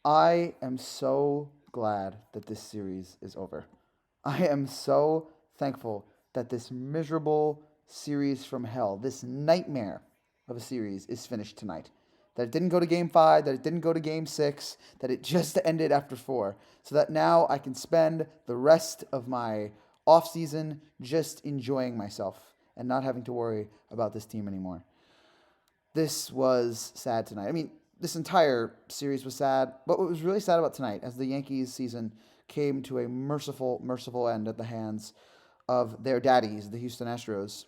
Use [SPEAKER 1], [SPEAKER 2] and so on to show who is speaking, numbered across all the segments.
[SPEAKER 1] I am so glad that this series is over. I am so thankful that this miserable series from hell, this nightmare of a series, is finished tonight. That it didn't go to game five, that it didn't go to game six, that it just ended after four. So that now I can spend the rest of my off season just enjoying myself and not having to worry about this team anymore. This was sad tonight. I mean, this entire series was sad, but what was really sad about tonight, as the Yankees season came to a merciful, merciful end at the hands of their daddies, the Houston Astros,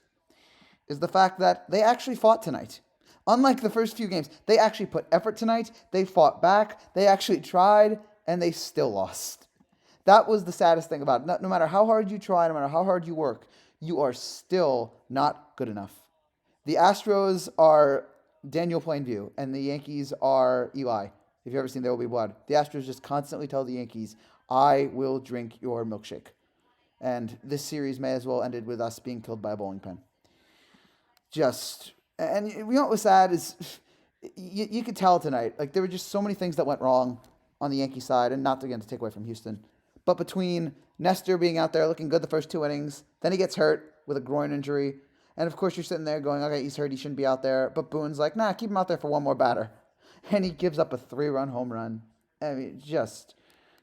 [SPEAKER 1] is the fact that they actually fought tonight. Unlike the first few games, they actually put effort tonight. They fought back. They actually tried, and they still lost. That was the saddest thing about it. No matter how hard you try, no matter how hard you work, you are still not good enough. The Astros are Daniel Plainview, and the Yankees are Eli. If you've ever seen There Will Be Blood, the Astros just constantly tell the Yankees, I will drink your milkshake. And this series may as well ended with us being killed by a bowling pin. And you know what was sad is you could tell tonight, like there were just so many things that went wrong on the Yankee side, and not again to take away from Houston, but between Nestor being out there looking good the first two innings, then he gets hurt with a groin injury, and of course you're sitting there going, okay, he's hurt, he shouldn't be out there, but Boone's like, nah, keep him out there for one more batter, and he gives up a 3-run home run. I mean, just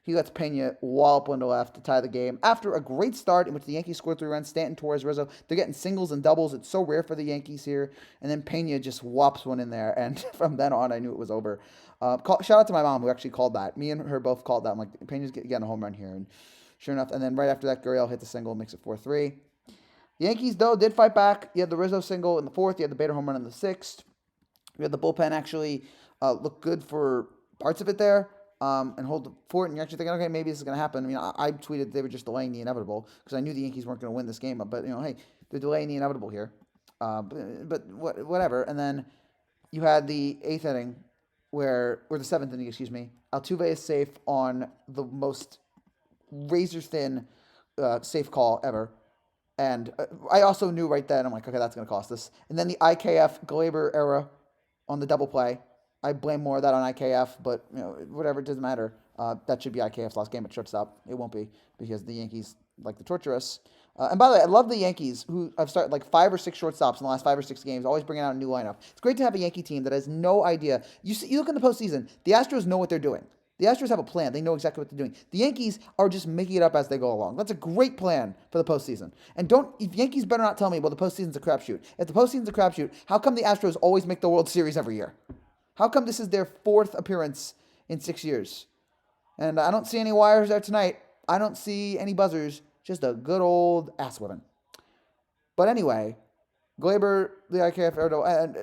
[SPEAKER 1] he lets Pena wallop one to left to tie the game. After a great start in which the Yankees scored 3 runs, Stanton, Torres, Rizzo, they're getting singles and doubles. It's so rare for the Yankees here. And then Pena just whops one in there. And from then on, I knew it was over. Shout out to my mom who actually called that. Me and her both called that. I'm like, Pena's getting a home run here. And sure enough, and then right after that, Gurriel hit the single, makes it 4-3. The Yankees, though, did fight back. You had the Rizzo single in the fourth. You had the Bader home run in the sixth. You had the bullpen actually look good for parts of it there and hold the fort. And you're actually thinking, okay, maybe this is going to happen. I mean, I tweeted they were just delaying the inevitable because I knew the Yankees weren't going to win this game. But, hey, they're delaying the inevitable here. But whatever. And then you had the eighth inning or the seventh inning, excuse me. Altuve is safe on the most razor thin safe call ever. And I also knew right then, I'm like, okay, that's going to cost us. And then the IKF Glaber era on the double play. I blame more of that on IKF, but whatever, it doesn't matter. That should be IKF's last game at shortstop. It won't be because the Yankees like to torture us. And by the way, I love the Yankees who have started like 5 or 6 shortstops in the last 5 or 6 games, always bringing out a new lineup. It's great to have a Yankee team that has no idea. You look in the postseason, the Astros know what they're doing. The Astros have a plan. They know exactly what they're doing. The Yankees are just making it up as they go along. That's a great plan for the postseason. And if Yankees better not tell me, well, the postseason's a crapshoot. If the postseason's a crapshoot, how come the Astros always make the World Series every year? How come this is their 4th appearance in 6 years? And I don't see any wires there tonight. I don't see any buzzers. Just a good old ass whipping. But anyway, Glaber, the IKF, and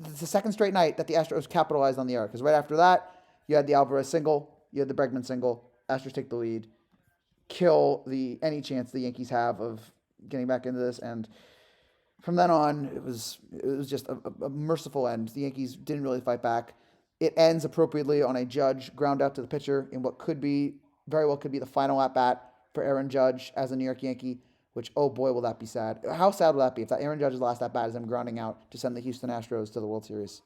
[SPEAKER 1] it's the second straight night that the Astros capitalized on the error. Because right after that, you had the Alvarez single, you had the Bregman single. Astros take the lead, kill any chance the Yankees have of getting back into this, and from then on, it was just a merciful end. The Yankees didn't really fight back. It ends appropriately on a Judge ground out to the pitcher in what very well could be the final at bat for Aaron Judge as a New York Yankee. Which, oh boy, will that be sad. How sad will that be if that Aaron Judge's last at bat is him grounding out to send the Houston Astros to the World Series?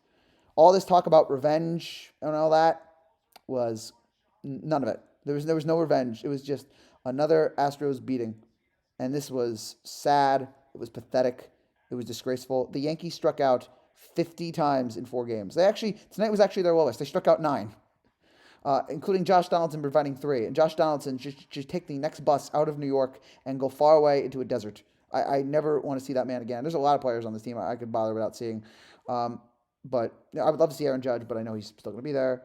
[SPEAKER 1] All this talk about revenge and all that was none of it. There was no revenge. It was just another Astros beating. And this was sad. It was pathetic. It was disgraceful. The Yankees struck out 50 times in 4 games. Tonight was actually their lowest. They struck out 9. Including Josh Donaldson providing 3. And Josh Donaldson should take the next bus out of New York and go far away into a desert. I never want to see that man again. There's a lot of players on this team I could bother without seeing. But I would love to see Aaron Judge, but I know he's still going to be there.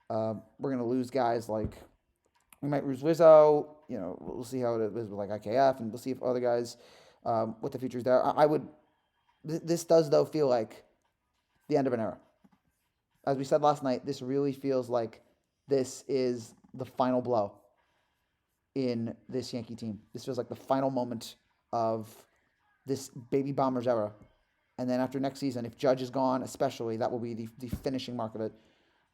[SPEAKER 1] We're going to lose guys like, we might lose Rizzo. We'll see how it is with like IKF, and we'll see if other guys, what the future's there. This does, though, feel like the end of an era. As we said last night, this really feels like this is the final blow in this Yankee team. This feels like the final moment of this Baby Bombers era. And then after next season, if Judge is gone, especially, that will be the finishing mark of it.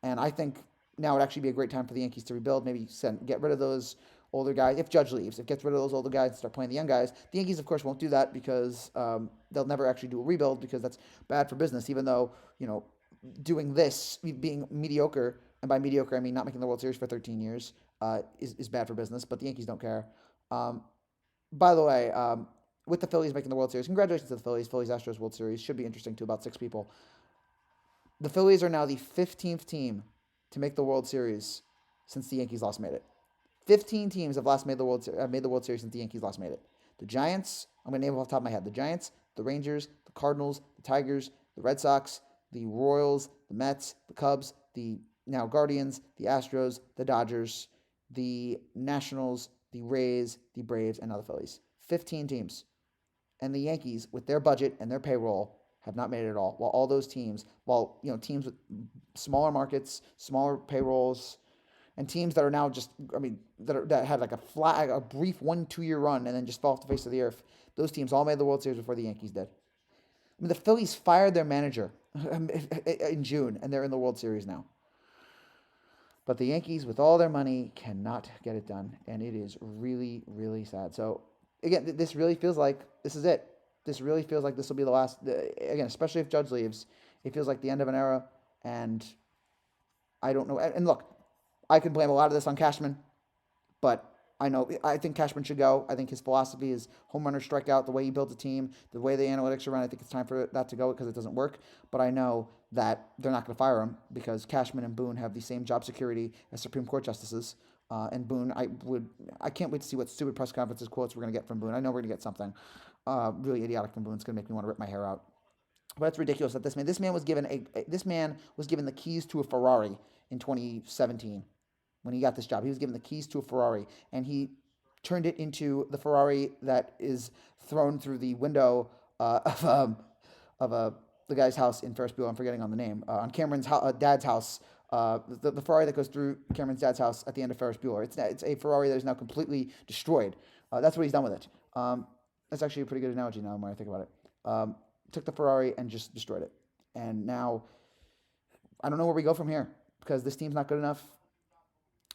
[SPEAKER 1] And I think now would actually be a great time for the Yankees to rebuild. Maybe get rid of those older guys. If Judge leaves, gets rid of those older guys and start playing the young guys. The Yankees, of course, won't do that because they'll never actually do a rebuild because that's bad for business. Even though, doing this, being mediocre, and by mediocre I mean not making the World Series for 13 years, is bad for business. But the Yankees don't care. Um, by the way, with the Phillies making the World Series, congratulations to the Phillies. Phillies Astros World Series should be interesting to about 6 people. The Phillies are now the 15th team to make the World Series since the Yankees last made it. 15 teams have last made the World Series since the Yankees last made it. The Giants, I'm going to name them off the top of my head. The Giants, the Rangers, the Cardinals, the Tigers, the Red Sox, the Royals, the Mets, the Cubs, the now Guardians, the Astros, the Dodgers, the Nationals, the Rays, the Braves, and now the Phillies. 15 teams. And the Yankees, with their budget and their payroll, have not made it at all. While all those teams, teams with smaller markets, smaller payrolls, and teams that are now just, that had like a brief 1-2 year run and then just fell off the face of the earth. Those teams all made the World Series before the Yankees did. I mean, the Phillies fired their manager in June, and they're in the World Series now. But the Yankees, with all their money, cannot get it done, and it is really, really sad. So, again, this really feels like this is it. This really feels like this will be the last. Again, especially if Judge leaves, it feels like the end of an era, and I don't know. And look, I can blame a lot of this on Cashman, but I think Cashman should go. I think his philosophy is home runner strikeout, the way he builds a team, the way the analytics are run. I think it's time for that to go because it doesn't work. But I know that they're not going to fire him because Cashman and Boone have the same job security as Supreme Court justices. And Boone, I can't wait to see what stupid press conferences quotes we're going to get from Boone. I know we're going to get something really idiotic from Boone. It's going to make me want to rip my hair out. But it's ridiculous that this man was given the keys to a Ferrari in 2017 when he got this job. He was given the keys to a Ferrari, and he turned it into the Ferrari that is thrown through the window of the guy's house in Ferris Bueller. I'm forgetting on the name. On Cameron's dad's house. The Ferrari that goes through Cameron's dad's house at the end of Ferris Bueller. It's a Ferrari that is now completely destroyed. That's what he's done with it. That's actually a pretty good analogy now when I think about it. Took the Ferrari and just destroyed it. And now I don't know where we go from here because this team's not good enough.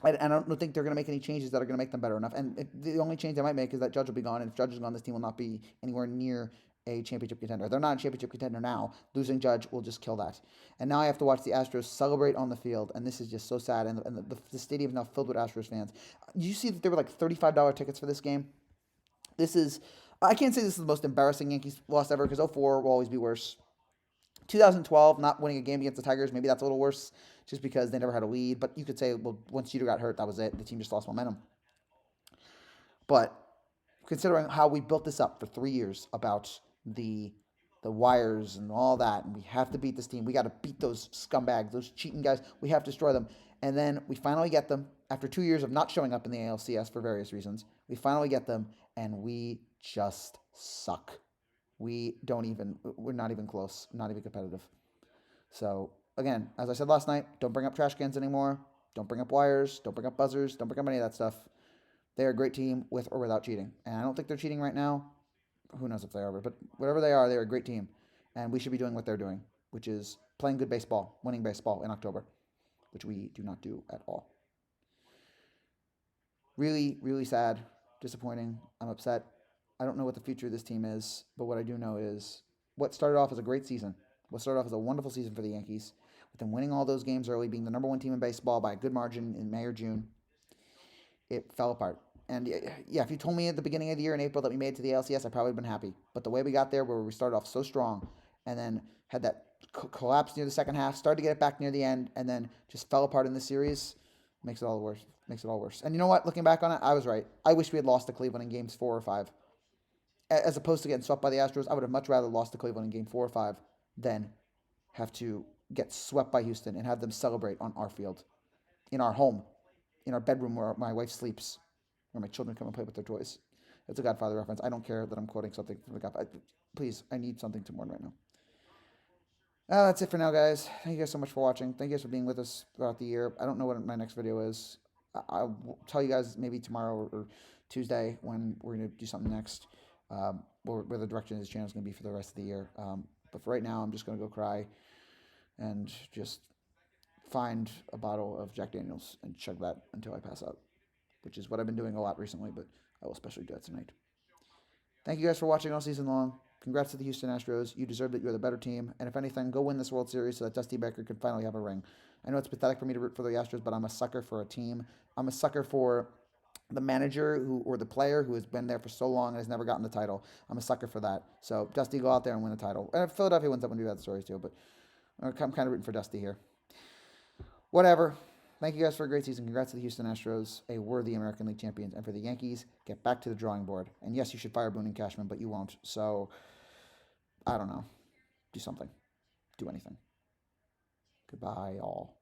[SPEAKER 1] I don't think they're going to make any changes that are going to make them better enough. And the only change they might make is that Judge will be gone. And if Judge is gone, this team will not be anywhere near a championship contender. They're not a championship contender now. Losing Judge will just kill that. And now I have to watch the Astros celebrate on the field. And this is just so sad. And the stadium is now filled with Astros fans. You see that there were like $35 tickets for this game. I can't say this is the most embarrassing Yankees loss ever because 04 will always be worse. 2012, not winning a game against the Tigers, maybe that's a little worse just because they never had a lead. But you could say, well, once Jeter got hurt, that was it. The team just lost momentum. But considering how we built this up for 3 years about the wires and all that, and we have to beat this team. We got to beat those scumbags, those cheating guys. We have to destroy them. And then we finally get them after 2 years of not showing up in the ALCS for various reasons. We finally get them, and we just suck. We're not even close, not even competitive. So, again, as I said last night, don't bring up trash cans anymore. Don't bring up wires. Don't bring up buzzers. Don't bring up any of that stuff. They're a great team with or without cheating. And I don't think they're cheating right now. Who knows if they are, but whatever they are, they're a great team. And we should be doing what they're doing, which is playing good baseball, winning baseball in October, which we do not do at all. Really, really sad, disappointing. I'm upset. I don't know what the future of this team is, but what I do know is what started off as a great season, what started off as a wonderful season for the Yankees, with them winning all those games early, being the number one team in baseball by a good margin in May or June, it fell apart. And yeah, if you told me at the beginning of the year in April that we made it to the ALCS, I probably would have been happy. But the way we got there, where we started off so strong and then had that collapse near the second half, started to get it back near the end, and then just fell apart in the series, makes it all worse. And you know what? Looking back on it, I was right. I wish we had lost to Cleveland in games 4 or 5. As opposed to getting swept by the Astros, I would have much rather lost to Cleveland in game 4 or 5 than have to get swept by Houston and have them celebrate on our field, in our home, in our bedroom where my wife sleeps, where my children come and play with their toys. It's a Godfather reference. I don't care that I'm quoting something from the Godfather. Please, I need something to mourn right now. That's it for now, guys. Thank you guys so much for watching. Thank you guys for being with us throughout the year. I don't know what my next video is. I'll tell you guys maybe tomorrow or Tuesday when we're going to do something next. Where the direction of this channel is going to be for the rest of the year. But for right now, I'm just going to go cry and just find a bottle of Jack Daniels and chug that until I pass out, which is what I've been doing a lot recently, but I will especially do that tonight. Thank you guys for watching all season long. Congrats to the Houston Astros. You deserve it. You're the better team. And if anything, go win this World Series so that Dusty Baker can finally have a ring. I know it's pathetic for me to root for the Astros, but I'm a sucker for a team. I'm a sucker for the manager or the player who has been there for so long and has never gotten the title. I'm a sucker for that. So Dusty, go out there and win a title. And if Philadelphia wins, I'm going to do that stories too. But I'm kind of rooting for Dusty here. Whatever. Thank you guys for a great season. Congrats to the Houston Astros, a worthy American League champions. And for the Yankees, get back to the drawing board. And yes, you should fire Boone and Cashman, but you won't. So, I don't know. Do something. Do anything. Goodbye, all.